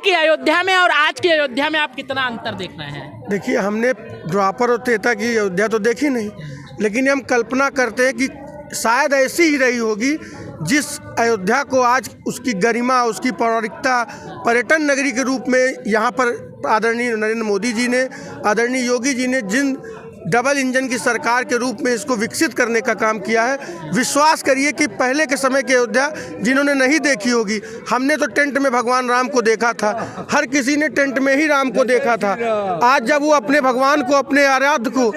की अयोध्या में और आज की अयोध्या में आप कितना अंतर देख रहे हैं? देखिए, हमने द्वापर और त्रेता की अयोध्या तो देखी नहीं, लेकिन हम कल्पना करते हैं कि शायद ऐसी ही रही होगी जिस अयोध्या को आज उसकी गरिमा, उसकी पौराणिकता, पर्यटन नगरी के रूप में यहाँ पर आदरणीय नरेंद्र मोदी जी ने, आदरणीय योगी जी ने जिन डबल इंजन की सरकार के रूप में इसको विकसित करने का काम किया है। विश्वास करिए कि पहले के समय की अयोध्या जिन्होंने नहीं देखी होगी, हमने तो टेंट में भगवान राम को देखा था, हर किसी ने टेंट में ही राम को देखा था। आज जब वो अपने भगवान को, अपने आराध्य को,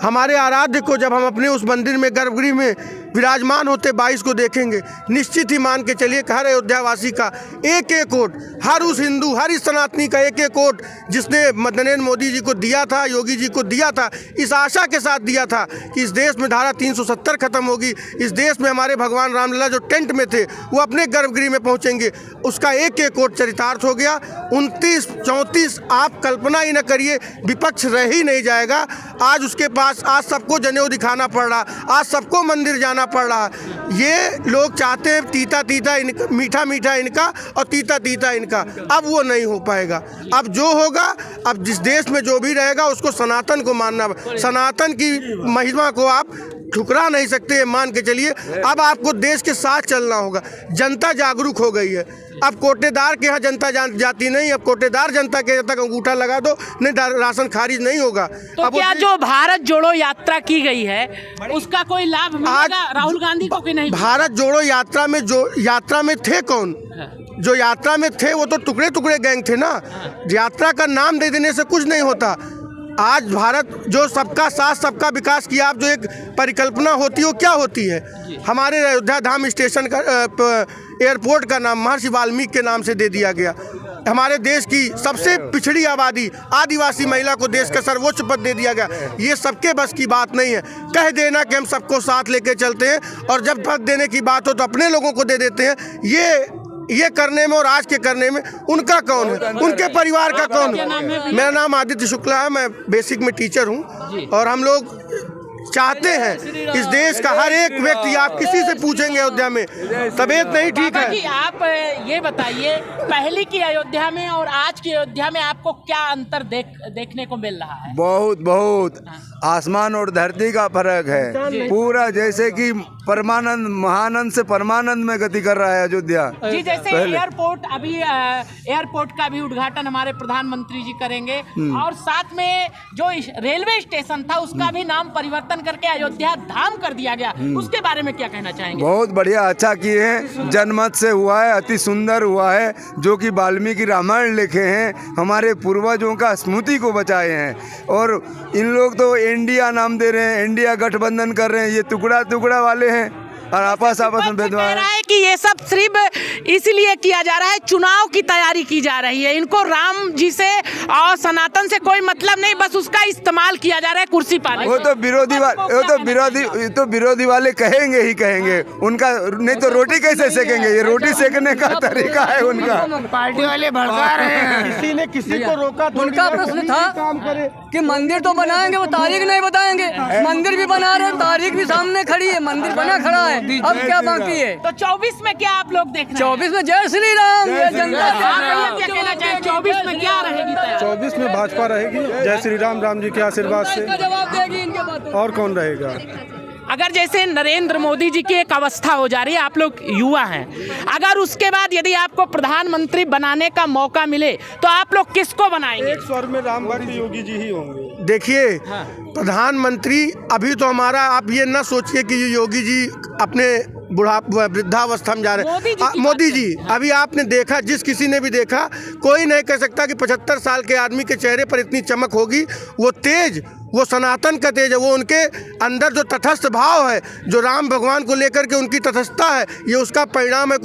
हमारे आराध्य को जब हम अपने उस मंदिर में, गर्भगृह में विराजमान होते 22 को देखेंगे, निश्चित ही मान के चलिए कि हर अयोध्यावासी का एक एक वोट, हर उस हिंदू, हर इस सनातनी का एक एक वोट जिसने नरेंद्र मोदी जी को दिया था, योगी जी को दिया था, इस आशा के साथ दिया था कि इस देश में धारा 370 खत्म होगी, इस देश में हमारे भगवान रामलला जो टेंट में थे वो अपने गर्भगृह में पहुंचेंगे, उसका एक एक वोट चरितार्थ हो गया। 29, 34 आप कल्पना ही न करिए, विपक्ष रह ही नहीं जाएगा। आज उसके पास, आज सबको जनेऊ दिखाना पड़ रहा, आज सबको मंदिर जाना पड़ रहा। ये लोग चाहते हैं तीता तीता इनका, मीठा मीठा इनका और तीता तीता इनका। अब वो नहीं हो पाएगा। अब जो होगा, अब जिस देश में जो भी रहेगा उसको सनातन को मानना, सनातन की महिमा को आप ठुकरा नहीं सकते, मान के चलिए। अब आपको देश के साथ चलना होगा। जनता जागरूक हो गई है। अब कोटेदार के यहाँ जनता जाती नहीं, अब कोटेदार जनता के तक अंगूठा लगा दो, नहीं राशन खारिज नहीं होगा। तो अब क्या जो भारत जोड़ो यात्रा की गई है उसका कोई लाभ मिलेगा राहुल गांधी को कि नहीं? भारत जोड़ो यात्रा में जो यात्रा में थे कौन? जो यात्रा में थे वो तो टुकड़े टुकड़े गैंग थे ना। यात्रा का नाम दे देने से कुछ नहीं होता। आज भारत जो सबका साथ सबका विकास किया, आप जो एक परिकल्पना होती है वो क्या होती है? हमारे अयोध्या धाम स्टेशन का एयरपोर्ट का नाम महर्षि वाल्मीकि के नाम से दे दिया गया। हमारे देश की सबसे पिछड़ी आबादी आदिवासी महिला को देश का सर्वोच्च पद दे दिया गया। ये सबके बस की बात नहीं है। कह देना कि हम सबको साथ लेके चलते हैं और जब पद देने की बात हो तो अपने लोगों को दे देते हैं। ये करने में और आज के करने में उनका कौन है? उनके परिवार का कौन है? मेरा नाम आदित्य शुक्ला है, मैं बेसिक में टीचर हूँ और हम लोग चाहते हैं इस देश का हर एक व्यक्ति, आप किसी से पूछेंगे अयोध्या में तबीयत नहीं ठीक है। आप ये बताइए, पहले की अयोध्या में और आज की अयोध्या में आपको क्या अंतर देखने को मिल रहा है? बहुत आसमान और धरती का फर्क है। पूरा जैसे कि परमानंद, महानंद से परमानंद में गति कर रहा है अयोध्या जी। जैसे एयरपोर्ट, अभी एयरपोर्ट का भी उद्घाटन हमारे प्रधानमंत्री जी करेंगे और साथ में जो रेलवे स्टेशन था उसका भी नाम परिवर्तन करके अयोध्या धाम कर दिया गया। उसके बारे में क्या कहना चाहेंगे? बहुत बढ़िया, अच्छा किए हैं। जनमत से हुआ है, अति सुंदर हुआ है, जो कि वाल्मीकि रामायण लिखे हैं, हमारे पूर्वजों का स्मृति को बचाए हैं। और इन लोग तो इंडिया नाम दे रहे हैं, इंडिया गठबंधन कर रहे हैं, ये टुकड़ा टुकड़ा वाले हैं और आपस में भेदभाव कह रहा है कि ये सब सिर्फ इसलिए किया जा रहा है, चुनाव की तैयारी की जा रही है। इनको राम जी से और सनातन से कोई मतलब नहीं, बस उसका इस्तेमाल किया जा रहा है कुर्सी पाने। वो तो विरोधी वाले कहेंगे ही कहेंगे। उनका नहीं तो रोटी कैसे सेकेंगे? ये रोटी सेकने का तरीका है उनका। पार्टी वाले भड़का रहे हैं। किसी ने किसी को रोका? उनका प्रश्न था कि मंदिर तो बनाएंगे, वो तारीख नहीं बताएंगे। मंदिर भी बना रहे, तारीख भी सामने खड़ी है, मंदिर बना खड़ा है, अब क्या बाकी है? तो 24 में क्या आप लोग देख रहे हैं? 24 में जय श्री राम, ये जनता क्या कहना चाहिए? 24 में क्या रहेगी? 24 में भाजपा रहेगी, जय श्री राम, राम जी के आशीर्वाद से। जवाब देगी इनके बातों। और कौन रहेगा? अगर जैसे नरेंद्र मोदी जी की एक अवस्था हो जा रही है, आप लोग युवा हैं, अगर उसके बाद यदि आपको प्रधानमंत्री बनाने का मौका मिले तो आप लोग किसको बनाएंगे? एक स्वर में राम भक्त योगी जी ही होंगे। देखिए, प्रधानमंत्री अभी तो हमारा, आप ये ना सोचिए कि योगी जी अपने वृद्धावस्था में जा रहे हैं। मोदी जी अभी आपने देखा, जिस किसी ने भी देखा, कोई नहीं कह सकता कि 75 साल के आदमी के चेहरे पर इतनी चमक होगी। वो तेज, वो सनातन का तेज है, वो उनके अंदर जो तटस्थ भाव है, जो राम भगवान को लेकर के उनकी तटस्थता है, ये उसका परिणाम है।